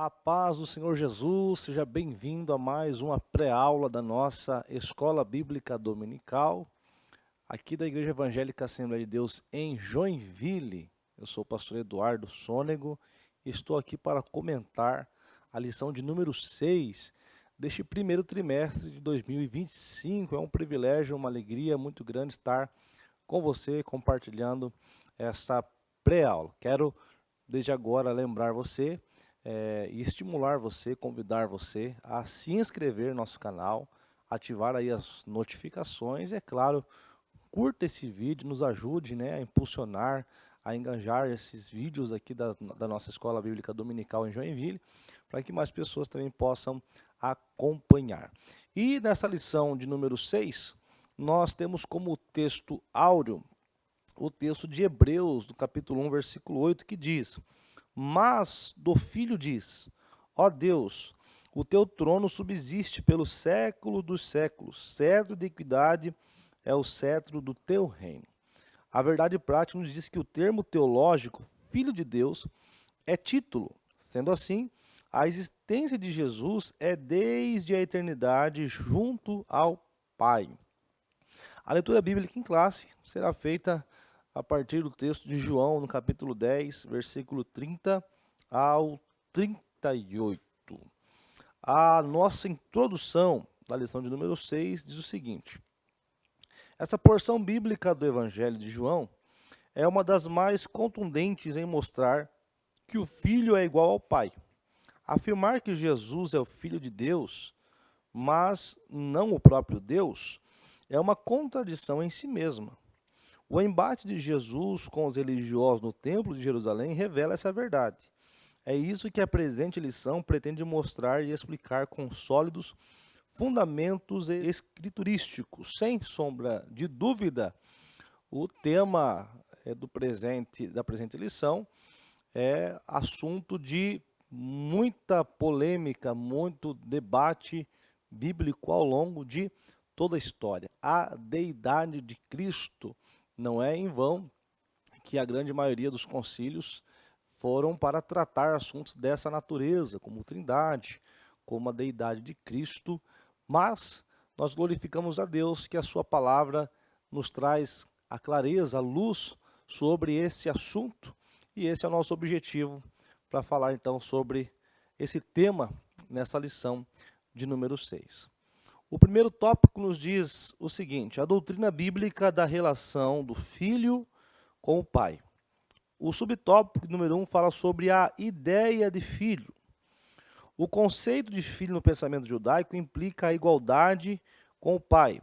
A paz do Senhor Jesus, seja bem-vindo a mais uma pré-aula da nossa Escola Bíblica Dominical, aqui da Igreja Evangélica Assembleia de Deus em Joinville. Eu sou o pastor Eduardo Sônego e estou aqui para comentar a lição de número 6 deste primeiro trimestre de 2025. É um privilégio, uma alegria muito grande estar com você, compartilhando essa pré-aula. Quero, desde agora, lembrar você e estimular você, convidar você a se inscrever no nosso canal, ativar aí as notificações e, é claro, curta esse vídeo, nos ajude, né, a impulsionar, a engajar esses vídeos aqui da nossa Escola Bíblica Dominical em Joinville, para que mais pessoas também possam acompanhar. E nessa lição de número 6, nós temos como texto áureo o texto de Hebreus, do capítulo 1, versículo 8, que diz: Mas do Filho diz, ó Deus, o teu trono subsiste pelo século dos séculos, cetro de equidade é o cetro do teu reino. A verdade prática nos diz que o termo teológico, Filho de Deus, é título. Sendo assim, a existência de Jesus é desde a eternidade junto ao Pai. A leitura bíblica em classe será feita a partir do texto de João, no capítulo 10, versículo 30 ao 38. A nossa introdução da lição de número 6 diz o seguinte: essa porção bíblica do Evangelho de João é uma das mais contundentes em mostrar que o Filho é igual ao Pai. Afirmar que Jesus é o Filho de Deus, mas não o próprio Deus, é uma contradição em si mesma. O embate de Jesus com os religiosos no Templo de Jerusalém revela essa verdade. É isso que a presente lição pretende mostrar e explicar com sólidos fundamentos escriturísticos. Sem sombra de dúvida, o tema da presente lição é assunto de muita polêmica, muito debate bíblico ao longo de toda a história. A deidade de Cristo. Não é em vão que a grande maioria dos concílios foram para tratar assuntos dessa natureza, como Trindade, como a deidade de Cristo, mas nós glorificamos a Deus que a sua palavra nos traz a clareza, a luz sobre esse assunto, e esse é o nosso objetivo para falar então sobre esse tema nessa lição de número 6. O primeiro tópico nos diz o seguinte: a doutrina bíblica da relação do filho com o pai. O subtópico número 1 fala sobre a ideia de filho. O conceito de filho no pensamento judaico implica a igualdade com o pai.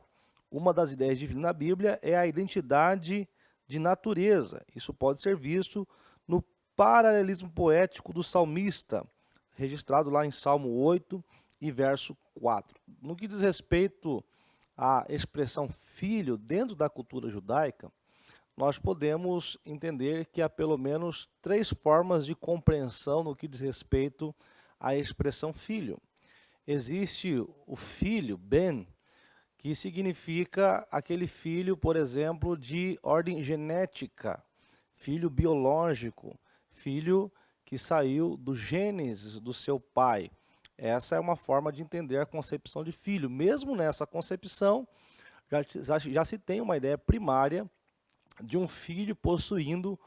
Uma das ideias de filho na Bíblia é a identidade de natureza. Isso pode ser visto no paralelismo poético do salmista, registrado lá em Salmo 8 e verso 4. No que diz respeito à expressão filho dentro da cultura judaica, nós podemos entender que há pelo menos 3 formas de compreensão no que diz respeito à expressão filho. Existe o filho, ben, que significa aquele filho, por exemplo, de ordem genética, filho biológico, filho que saiu do gênesis do seu pai. Essa é uma forma de entender a concepção de filho. Mesmo nessa concepção, já se tem uma ideia primária de um filho possuindo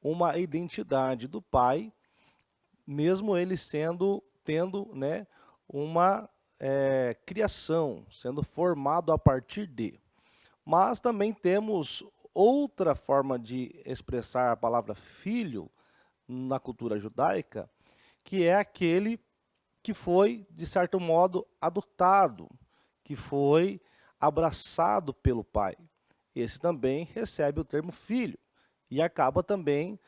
uma identidade do pai, mesmo ele tendo, né, uma criação, sendo formado a partir de. Mas também temos outra forma de expressar a palavra filho na cultura judaica, que é aquele que foi, de certo modo, adotado, que foi abraçado pelo pai. Esse também recebe o termo filho e acaba também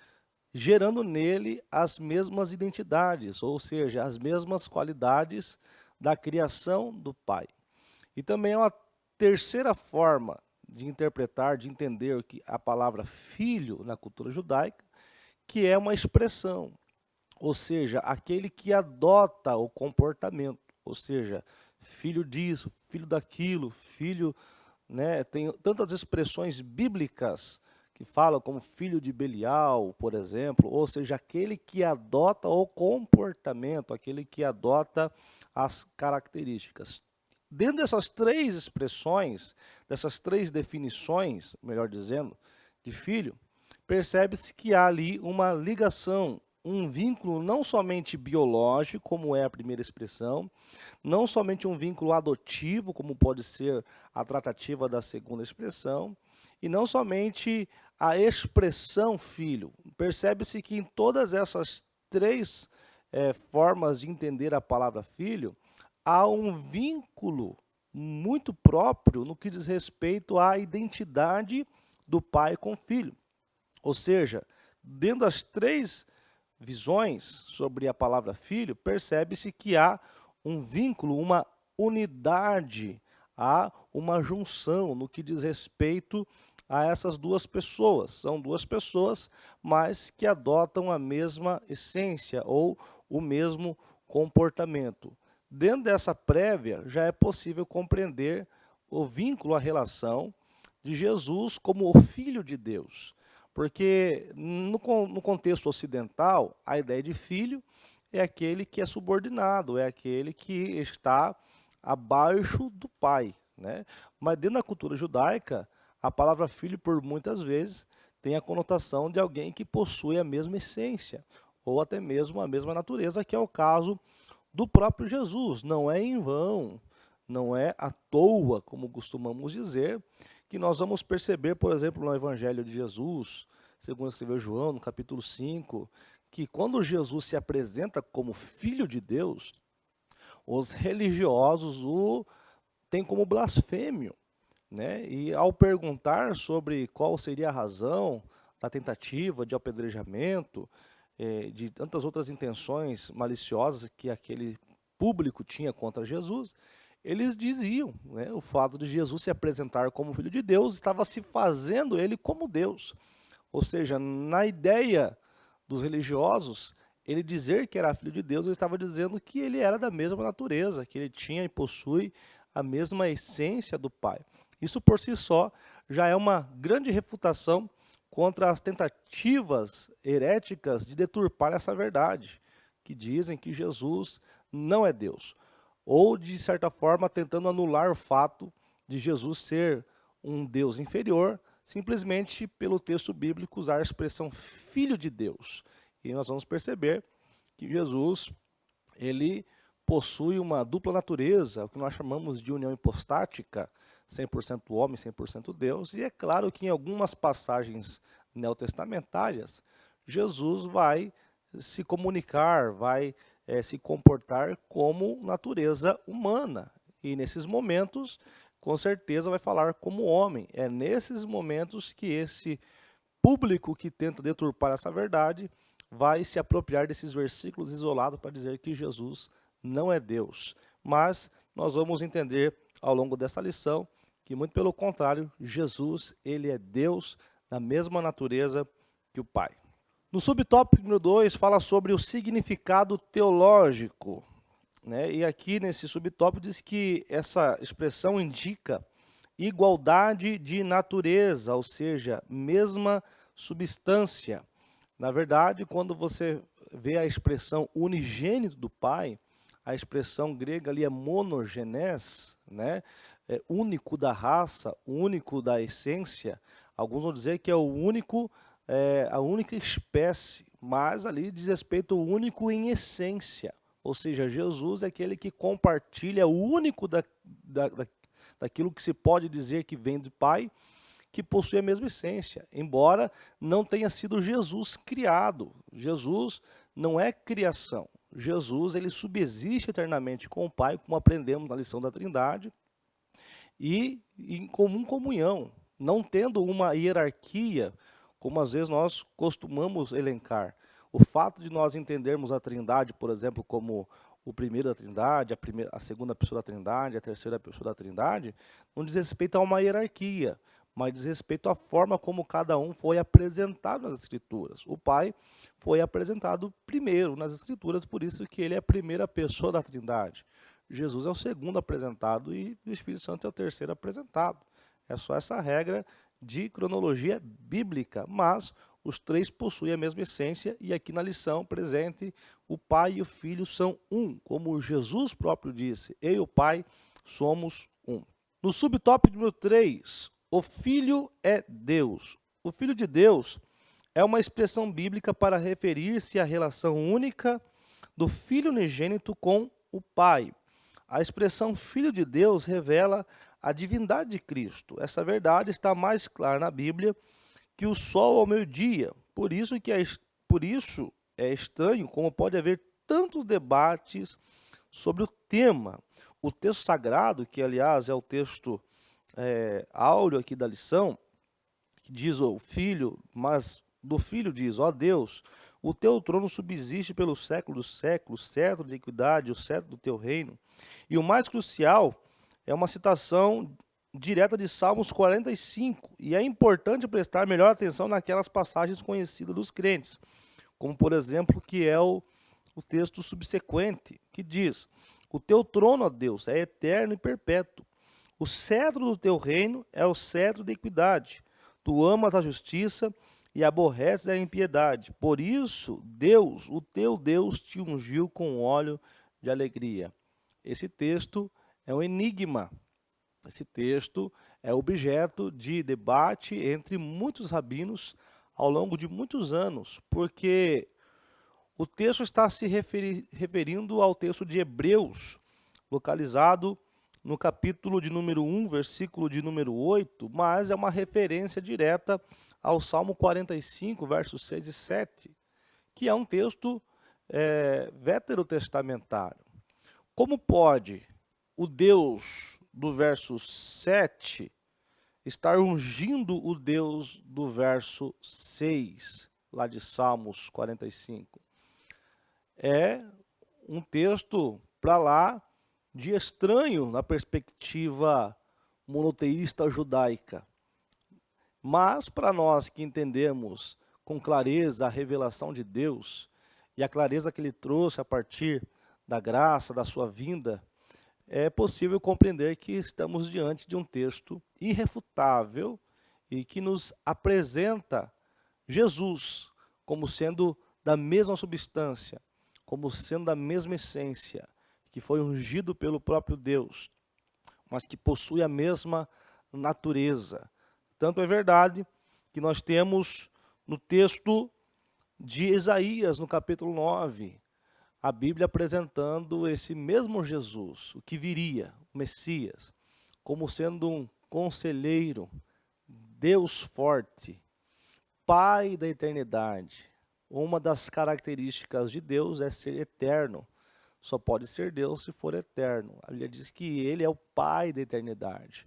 gerando nele as mesmas identidades, ou seja, as mesmas qualidades da criação do pai. E também é uma terceira forma de interpretar, de entender a palavra filho na cultura judaica, que é uma expressão. Ou seja, aquele que adota o comportamento, ou seja, filho disso, filho daquilo, filho, né? Tem tantas expressões bíblicas que fala como filho de Belial, por exemplo, ou seja, aquele que adota o comportamento, aquele que adota as características. Dentro dessas três expressões, dessas três definições, melhor dizendo, de filho, percebe-se que há ali uma ligação, um vínculo não somente biológico, como é a primeira expressão, não somente um vínculo adotivo, como pode ser a tratativa da segunda expressão, e não somente a expressão filho. Percebe-se que em todas essas três formas de entender a palavra filho, há um vínculo muito próprio no que diz respeito à identidade do pai com o filho. Ou seja, dentro das três visões sobre a palavra filho, percebe-se que há um vínculo, uma unidade, há uma junção no que diz respeito a essas duas pessoas. São duas pessoas, mas que adotam a mesma essência ou o mesmo comportamento. Dentro dessa prévia, já é possível compreender o vínculo, a relação de Jesus como o Filho de Deus. Porque no contexto ocidental, a ideia de filho é aquele que é subordinado, é aquele que está abaixo do pai, né? Mas dentro da cultura judaica, a palavra filho, por muitas vezes, tem a conotação de alguém que possui a mesma essência, ou até mesmo a mesma natureza, que é o caso do próprio Jesus. Não é em vão, não é à toa, como costumamos dizer, que nós vamos perceber, por exemplo, no Evangelho de Jesus, segundo escreveu João, no capítulo 5, que quando Jesus se apresenta como Filho de Deus, os religiosos o têm como blasfêmio, né? E ao perguntar sobre qual seria a razão da tentativa de apedrejamento, de tantas outras intenções maliciosas que aquele público tinha contra Jesus, eles diziam, né, o fato de Jesus se apresentar como Filho de Deus estava se fazendo ele como Deus. Ou seja, na ideia dos religiosos, ele dizer que era Filho de Deus, ele estava dizendo que ele era da mesma natureza, que ele tinha e possui a mesma essência do Pai. Isso por si só já é uma grande refutação contra as tentativas heréticas de deturpar essa verdade, que dizem que Jesus não é Deus, ou de certa forma tentando anular o fato de Jesus ser um Deus inferior, simplesmente pelo texto bíblico usar a expressão Filho de Deus. E nós vamos perceber que Jesus, ele possui uma dupla natureza, o que nós chamamos de união hipostática, 100% homem, 100% Deus, e é claro que em algumas passagens neotestamentárias, Jesus vai se comunicar, vai se comportar como natureza humana, e nesses momentos, com certeza vai falar como homem. É nesses momentos que esse público que tenta deturpar essa verdade vai se apropriar desses versículos isolados para dizer que Jesus não é Deus. Mas nós vamos entender ao longo dessa lição que, muito pelo contrário, Jesus, ele é Deus da mesma natureza que o Pai. No subtópico número 2, fala sobre o significado teológico, né? E aqui nesse subtópico diz que essa expressão indica igualdade de natureza, ou seja, mesma substância. Na verdade, quando você vê a expressão unigênito do Pai, a expressão grega ali é monogenes, né? É único da raça, único da essência. Alguns vão dizer que é o único, a única espécie, mas ali diz respeito ao único em essência. Ou seja, Jesus é aquele que compartilha, o único daquilo que se pode dizer que vem do Pai, que possui a mesma essência, embora não tenha sido Jesus criado. Jesus não é criação. Jesus, ele subsiste eternamente com o Pai, como aprendemos na lição da Trindade, e em comum comunhão, não tendo uma hierarquia, como às vezes nós costumamos elencar. O fato de nós entendermos a Trindade, por exemplo, como o primeiro da Trindade, a segunda pessoa da Trindade, a terceira pessoa da Trindade, não diz respeito a uma hierarquia, mas diz respeito à forma como cada um foi apresentado nas Escrituras. O Pai foi apresentado primeiro nas Escrituras, por isso que ele é a primeira pessoa da Trindade. Jesus é o segundo apresentado e o Espírito Santo é o terceiro apresentado. É só essa regra de cronologia bíblica, mas os três possuem a mesma essência, e aqui na lição presente, o Pai e o Filho são um, como Jesus próprio disse, eu e o Pai somos um. No subtópico número 3, o Filho é Deus. O Filho de Deus é uma expressão bíblica para referir-se à relação única do Filho unigênito com o Pai. A expressão Filho de Deus revela a divindade de Cristo. Essa verdade está mais clara na Bíblia que o sol ao meio-dia. Por isso é estranho como pode haver tantos debates sobre o tema. O texto sagrado, que aliás é o texto áureo aqui da lição, que diz o Filho, mas do Filho diz, ó Deus, o teu trono subsiste pelos séculos dos séculos, cetro de equidade, o cetro do teu reino. E o mais crucial é uma citação direta de Salmos 45, e é importante prestar melhor atenção naquelas passagens conhecidas dos crentes, como por exemplo, que é o texto subsequente, que diz, o teu trono, ó Deus, é eterno e perpétuo, o cetro do teu reino é o cetro de equidade, tu amas a justiça e aborreces a impiedade, por isso, Deus, o teu Deus, te ungiu com óleo de alegria. Esse texto é um enigma. Esse texto é objeto de debate entre muitos rabinos ao longo de muitos anos, porque o texto está se referindo ao texto de Hebreus, localizado no capítulo de número 1, versículo de número 8, mas é uma referência direta ao Salmo 45, versos 6 e 7, que é um texto veterotestamentário. Como pode o Deus do verso 7 estar ungindo o Deus do verso 6, lá de Salmos 45? É um texto para lá de estranho na perspectiva monoteísta judaica. Mas para nós que entendemos com clareza a revelação de Deus e a clareza que Ele trouxe a partir da graça, da sua vinda, é possível compreender que estamos diante de um texto irrefutável e que nos apresenta Jesus como sendo da mesma substância, como sendo da mesma essência, que foi ungido pelo próprio Deus, mas que possui a mesma natureza. Tanto é verdade que nós temos no texto de Isaías, no capítulo 9, a Bíblia apresentando esse mesmo Jesus, o que viria, o Messias, como sendo um conselheiro, Deus forte, Pai da eternidade. Uma das características de Deus é ser eterno. Só pode ser Deus se for eterno. A Bíblia diz que Ele é o Pai da eternidade.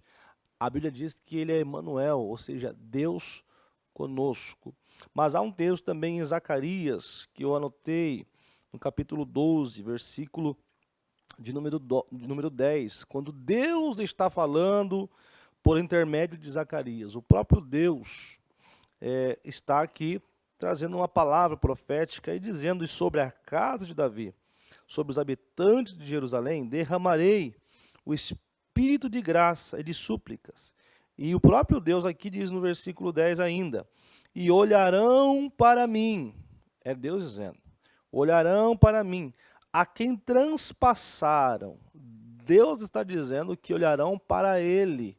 A Bíblia diz que Ele é Emmanuel, ou seja, Deus conosco. Mas há um texto também em Zacarias, que eu anotei, no capítulo 12, versículo de número 10, quando Deus está falando por intermédio de Zacarias. O próprio Deus está aqui trazendo uma palavra profética e dizendo: e sobre a casa de Davi, sobre os habitantes de Jerusalém, derramarei o espírito de graça e de súplicas. E o próprio Deus aqui diz no versículo 10 ainda: e olharão para mim, é Deus dizendo, olharão para mim, a quem transpassaram. Deus está dizendo que olharão para Ele,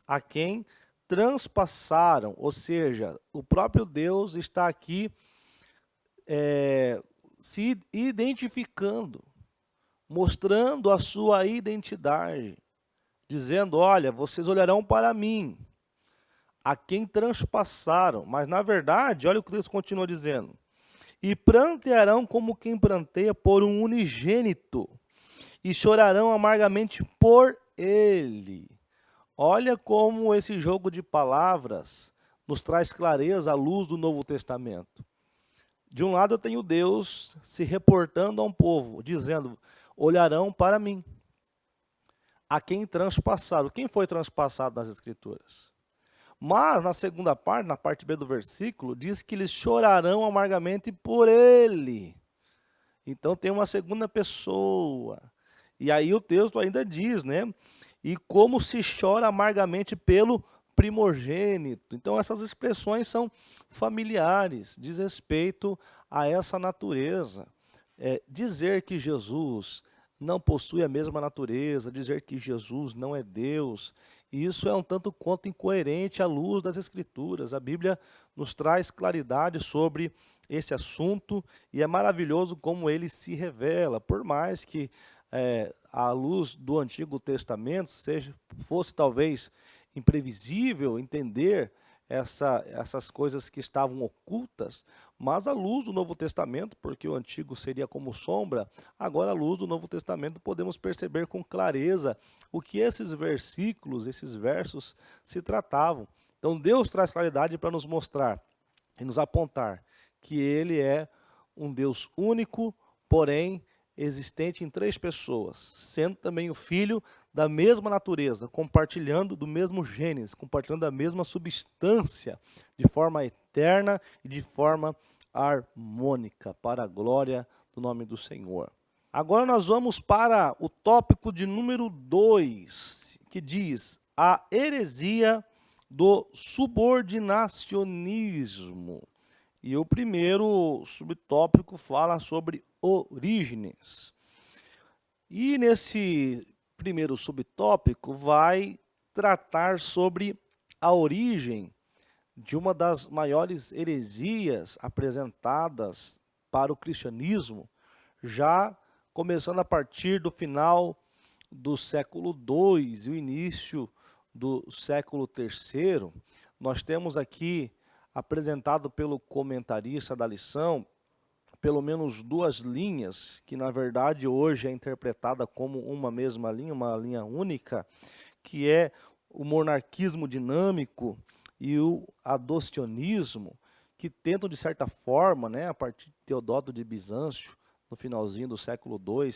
a quem transpassaram, ou seja, o próprio Deus está aqui se identificando, mostrando a sua identidade, dizendo: olha, vocês olharão para mim, a quem transpassaram. Mas na verdade, olha o que Deus continua dizendo: e prantearão como quem pranteia por um unigênito, e chorarão amargamente por ele. Olha como esse jogo de palavras nos traz clareza à luz do Novo Testamento. De um lado eu tenho Deus se reportando a um povo, dizendo: olharão para mim, a quem transpassaram. Quem foi transpassado nas Escrituras? Mas na segunda parte, na parte B do versículo, diz que eles chorarão amargamente por ele. Então tem uma segunda pessoa. E aí o texto ainda diz, né? E como se chora amargamente pelo primogênito. Então essas expressões são familiares, diz respeito a essa natureza. Dizer que Jesus não possui a mesma natureza, dizer que Jesus não é Deus, isso é um tanto quanto incoerente à luz das Escrituras. A Bíblia nos traz claridade sobre esse assunto e é maravilhoso como ele se revela, por mais que a luz do Antigo Testamento fosse talvez imprevisível entender essas coisas que estavam ocultas, mas à luz do Novo Testamento, porque o Antigo seria como sombra, agora à luz do Novo Testamento podemos perceber com clareza o que esses versículos, esses versos se tratavam. Então Deus traz claridade para nos mostrar e nos apontar que Ele é um Deus único, porém existente em três pessoas, sendo também o Filho da mesma natureza, compartilhando do mesmo genes, compartilhando da mesma substância, de forma eterna e de forma harmônica, para a glória do nome do Senhor. Agora nós vamos para o tópico de número 2, que diz a heresia do subordinacionismo. E o primeiro subtópico fala sobre Orígenes. E nesse primeiro subtópico vai tratar sobre a origem de uma das maiores heresias apresentadas para o cristianismo, já começando a partir do final do século II e o início do século III. Nós temos aqui apresentado pelo comentarista da lição pelo menos duas linhas, que na verdade hoje é interpretada como uma mesma linha, uma linha única, que é o monarquismo dinâmico e o adocionismo, que tentam de certa forma, a partir de Teodoto de Bizâncio, no finalzinho do século II,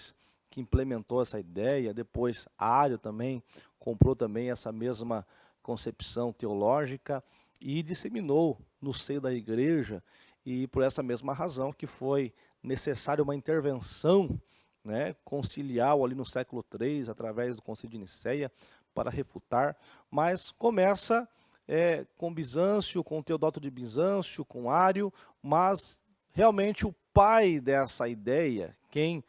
que implementou essa ideia, depois Ário também comprou também essa mesma concepção teológica e disseminou no seio da igreja, e por essa mesma razão que foi necessária uma intervenção conciliar ali no século III, através do Concílio de Nicéia, para refutar, mas começa com Bizâncio, com Teodoto de Bizâncio, com Ário, mas realmente o pai dessa ideia, quem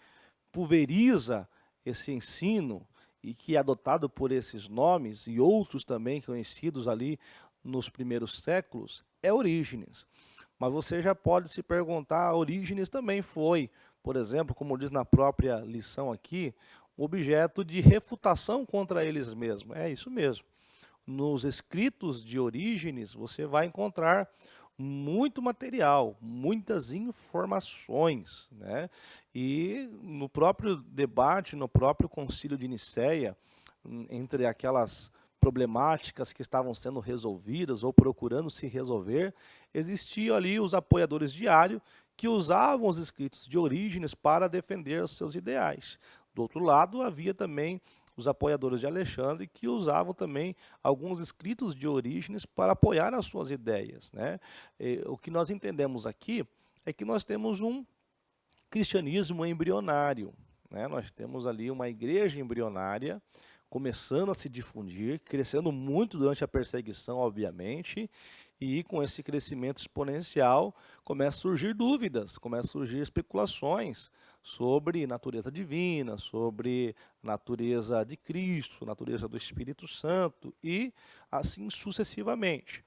pulveriza esse ensino e que é adotado por esses nomes e outros também conhecidos ali nos primeiros séculos, é Orígenes. Mas você já pode se perguntar, Orígenes também foi, por exemplo, como diz na própria lição aqui, objeto de refutação contra eles mesmos. É isso mesmo. Nos escritos de Orígenes você vai encontrar muito material, muitas informações, E no próprio debate, no próprio Concílio de Nicéia, entre aquelas problemáticas que estavam sendo resolvidas ou procurando se resolver, existiam ali os apoiadores de Ário que usavam os escritos de Orígenes para defender os seus ideais. Do outro lado, havia também os apoiadores de Alexandre que usavam também alguns escritos de Orígenes para apoiar as suas ideias. O que nós entendemos aqui é que nós temos um cristianismo embrionário. Nós temos ali uma igreja embrionária começando a se difundir, crescendo muito durante a perseguição, obviamente, e com esse crescimento exponencial começam a surgir dúvidas, começam a surgir especulações sobre natureza divina, sobre natureza de Cristo, natureza do Espírito Santo e assim sucessivamente.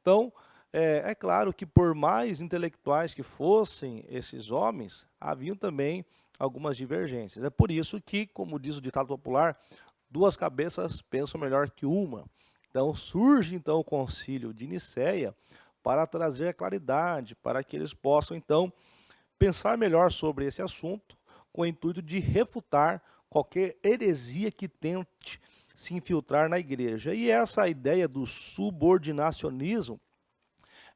Então, é claro que por mais intelectuais que fossem esses homens, haviam também algumas divergências. É por isso que, como diz o ditado popular, duas cabeças pensam melhor que uma. Então surge então o Concílio de Nicéia para trazer a claridade, para que eles possam então pensar melhor sobre esse assunto, com o intuito de refutar qualquer heresia que tente se infiltrar na igreja. E essa ideia do subordinacionismo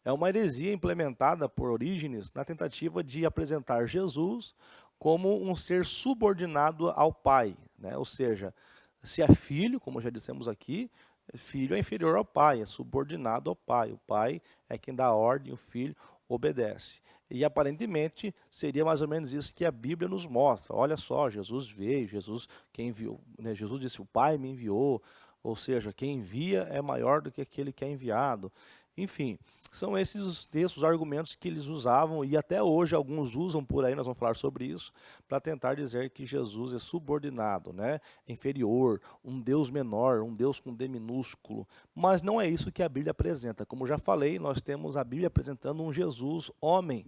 é uma heresia implementada por Orígenes na tentativa de apresentar Jesus como um ser subordinado ao Pai, Ou seja, se é filho, como já dissemos aqui, filho é inferior ao pai, é subordinado ao pai. O pai é quem dá a ordem, o filho obedece. E aparentemente seria mais ou menos isso que a Bíblia nos mostra. Olha só, Jesus veio, Jesus quem enviou, Jesus disse: o Pai me enviou, ou seja, quem envia é maior do que aquele que é enviado. Enfim, são esses os textos, os argumentos que eles usavam e até hoje alguns usam por aí, nós vamos falar sobre isso, para tentar dizer que Jesus é subordinado, né? Inferior, um Deus menor, um Deus com D minúsculo. Mas não é isso que a Bíblia apresenta. Como já falei, nós temos a Bíblia apresentando um Jesus homem.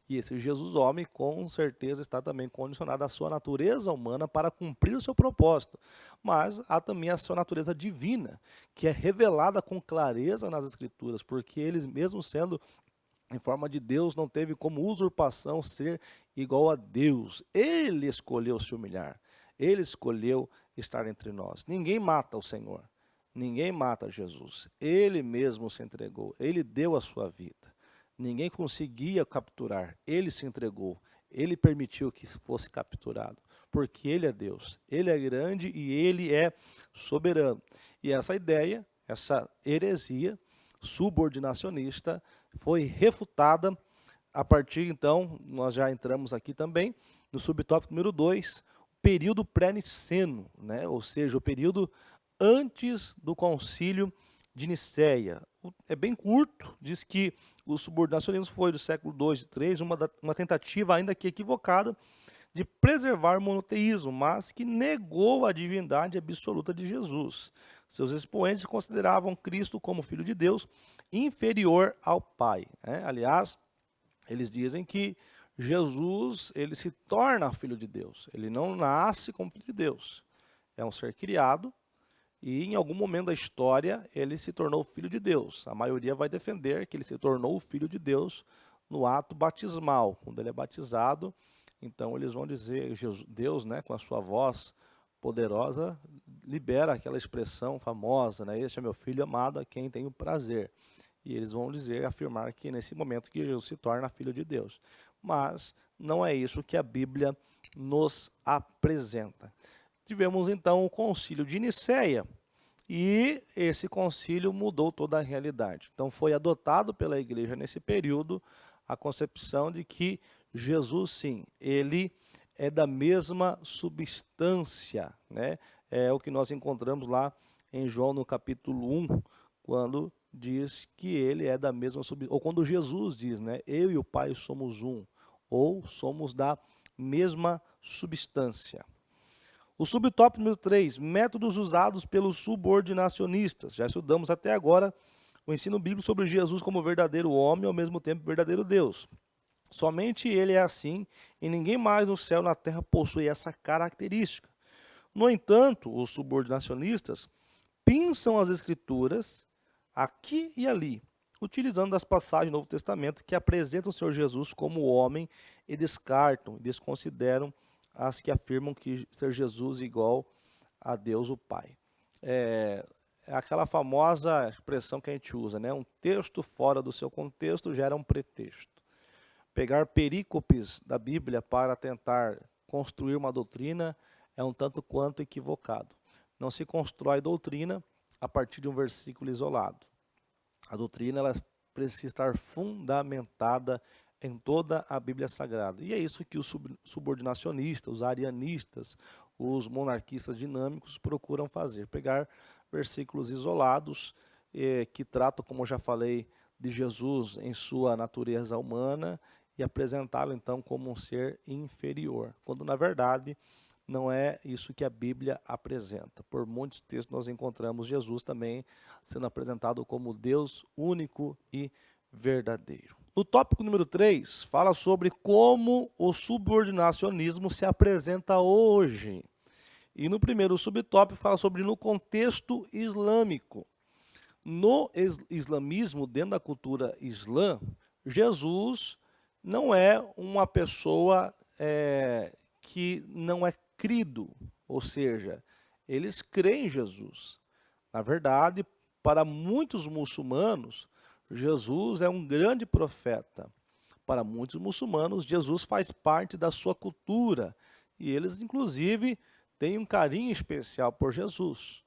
E esse Jesus homem, com certeza, está também condicionado à sua natureza humana para cumprir o seu propósito. Mas há também a sua natureza divina, que é revelada com clareza nas Escrituras, porque ele, mesmo sendo em forma de Deus, não teve como usurpação ser igual a Deus. Ele escolheu se humilhar. Ele escolheu estar entre nós. Ninguém mata o Senhor. Ninguém mata Jesus. Ele mesmo se entregou. Ele deu a sua vida. Ninguém conseguia capturar, ele se entregou, ele permitiu que fosse capturado, porque ele é Deus, ele é grande e ele é soberano. E essa ideia, essa heresia subordinacionista foi refutada a partir, então, nós já entramos aqui também, no subtópico número 2, o período pré-niceno, né? Ou seja, o período antes do concílio de Nicéia. É bem curto, diz que o subordinacionismo foi do século II e III, uma tentativa ainda que equivocada de preservar o monoteísmo, mas que negou a divindade absoluta de Jesus. Seus expoentes consideravam Cristo como Filho de Deus inferior ao Pai, né? Aliás, eles dizem que Jesus ele se torna Filho de Deus, ele não nasce como Filho de Deus, é um ser criado, e em algum momento da história ele se tornou filho de Deus. A maioria vai defender que ele se tornou o filho de Deus no ato batismal. Quando ele é batizado, então eles vão dizer, Deus, né, com a sua voz poderosa, libera aquela expressão famosa, né, este é meu filho amado a quem tenho prazer. E eles vão dizer, afirmar que nesse momento que Jesus se torna filho de Deus. Mas não é isso que a Bíblia nos apresenta. Tivemos então o concílio de Nicéia e esse concílio mudou toda a realidade. Então foi adotado pela igreja nesse período a concepção de que Jesus sim, ele é da mesma substância, né? É o que nós encontramos lá em João no capítulo 1, quando diz que ele é da mesma substância, ou quando Jesus diz, né, eu e o Pai somos um, ou somos da mesma substância. O subtópico número 3, métodos usados pelos subordinacionistas. Já estudamos até agora o ensino bíblico sobre Jesus como verdadeiro homem e ao mesmo tempo verdadeiro Deus. Somente ele é assim e ninguém mais no céu e na terra possui essa característica. No entanto, os subordinacionistas pinçam as escrituras aqui e ali, utilizando as passagens do Novo Testamento que apresentam o Senhor Jesus como homem e descartam, desconsideram as que afirmam que ser Jesus igual a Deus o Pai. É aquela famosa expressão que a gente usa, né? Um texto fora do seu contexto gera um pretexto. Pegar perícopes da Bíblia para tentar construir uma doutrina é um tanto quanto equivocado. Não se constrói doutrina a partir de um versículo isolado. A doutrina ela precisa estar fundamentada em toda a Bíblia Sagrada. E é isso que os subordinacionistas, os arianistas, os monarquistas dinâmicos procuram fazer. Pegar versículos isolados que tratam, como eu já falei, de Jesus em sua natureza humana e apresentá-lo então como um ser inferior, quando na verdade não é isso que a Bíblia apresenta. Por muitos textos nós encontramos Jesus também sendo apresentado como Deus único e verdadeiro. No tópico número 3, fala sobre como o subordinacionismo se apresenta hoje. E no primeiro subtópico fala sobre no contexto islâmico. No islamismo, dentro da cultura islã, Jesus não é uma pessoa que não é crido, ou seja, eles creem em Jesus. Na verdade, para muitos muçulmanos, Jesus é um grande profeta. Para muitos muçulmanos, Jesus faz parte da sua cultura e eles, inclusive, têm um carinho especial por Jesus.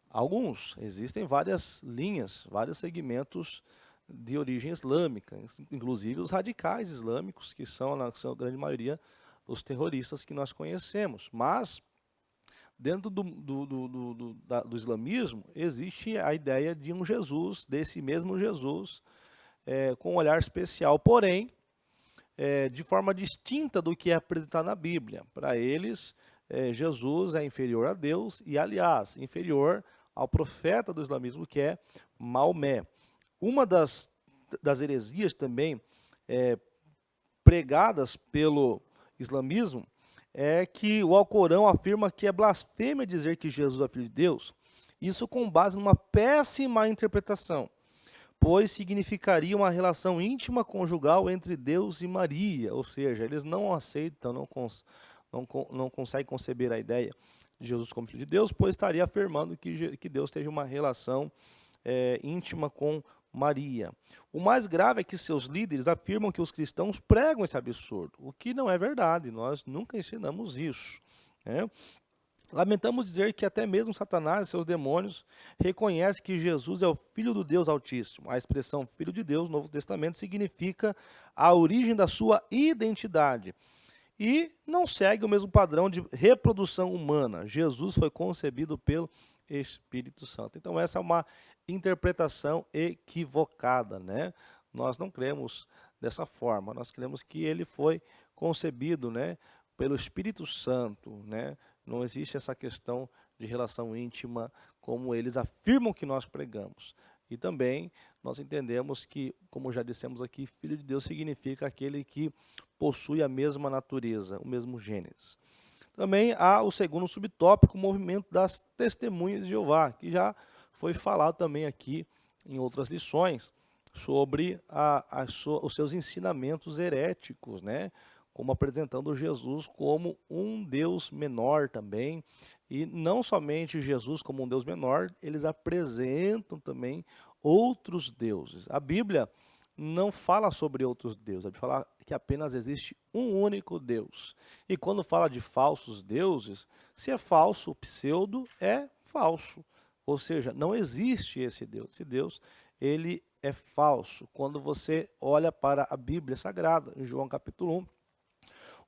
Alguns, existem várias linhas, vários segmentos de origem islâmica, inclusive os radicais islâmicos, que são, na sua grande maioria, os terroristas que nós conhecemos. Mas, dentro do islamismo, existe a ideia de um Jesus, desse mesmo Jesus, com um olhar especial, porém, de forma distinta do que é apresentado na Bíblia. Para eles, Jesus é inferior a Deus e, aliás, inferior ao profeta do islamismo, que é Maomé. Uma das heresias também pregadas pelo islamismo é que o Alcorão afirma que é blasfêmia dizer que Jesus é filho de Deus, isso com base numa péssima interpretação, pois significaria uma relação íntima conjugal entre Deus e Maria, ou seja, eles não aceitam, não conseguem conceber a ideia de Jesus como filho de Deus, pois estaria afirmando que Deus teve uma relação íntima com Maria. O mais grave é que seus líderes afirmam que os cristãos pregam esse absurdo, o que não é verdade, nós nunca ensinamos isso, né? Lamentamos dizer que até mesmo Satanás e seus demônios reconhecem que Jesus é o Filho do Deus Altíssimo. A expressão Filho de Deus no Novo Testamento significa a origem da sua identidade e não segue o mesmo padrão de reprodução humana. Jesus foi concebido pelo Espírito Santo. Então essa é uma interpretação equivocada, né? Nós não cremos dessa forma, nós cremos que ele foi concebido, né, pelo Espírito Santo, né? Não existe essa questão de relação íntima como eles afirmam que nós pregamos. E também nós entendemos que, como já dissemos aqui, Filho de Deus significa aquele que possui a mesma natureza, o mesmo Gênesis. Também há o segundo subtópico, o movimento das testemunhas de Jeová, que já foi falado também aqui em outras lições, sobre os seus ensinamentos heréticos, né? Como apresentando Jesus como um Deus menor também, e não somente Jesus como um Deus menor, eles apresentam também outros deuses. A Bíblia não fala sobre outros deuses, a Bíblia fala que apenas existe um único Deus. E quando fala de falsos deuses, se é falso, o pseudo é falso. Ou seja, não existe esse Deus. Esse Deus, ele é falso. Quando você olha para a Bíblia Sagrada, em João capítulo 1,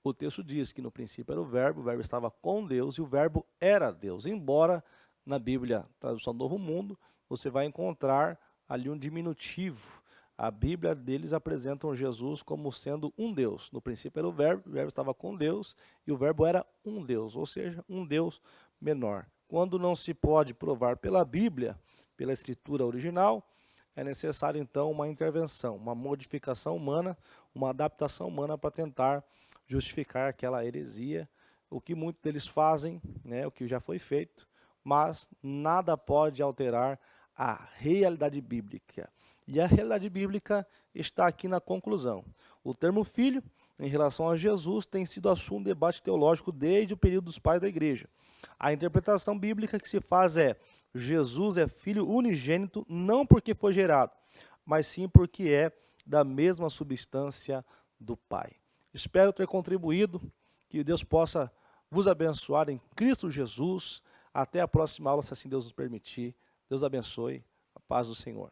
o texto diz que no princípio era o verbo estava com Deus e o verbo era Deus. Embora na Bíblia, tradução do Novo Mundo, você vai encontrar ali um diminutivo. A Bíblia deles apresentam Jesus como sendo um Deus. No princípio era o verbo estava com Deus e o verbo era um Deus, ou seja, um Deus menor. Quando não se pode provar pela Bíblia, pela escritura original, é necessário então uma intervenção, uma modificação humana, uma adaptação humana para tentar justificar aquela heresia, o que muitos deles fazem, né, o que já foi feito, mas nada pode alterar a realidade bíblica. E a realidade bíblica está aqui na conclusão. O termo filho, em relação a Jesus, tem sido assunto de debate teológico desde o período dos pais da igreja. A interpretação bíblica que se faz é: Jesus é filho unigênito não porque foi gerado, mas sim porque é da mesma substância do Pai. Espero ter contribuído, que Deus possa vos abençoar em Cristo Jesus. Até a próxima aula, se assim Deus nos permitir. Deus abençoe. A paz do Senhor.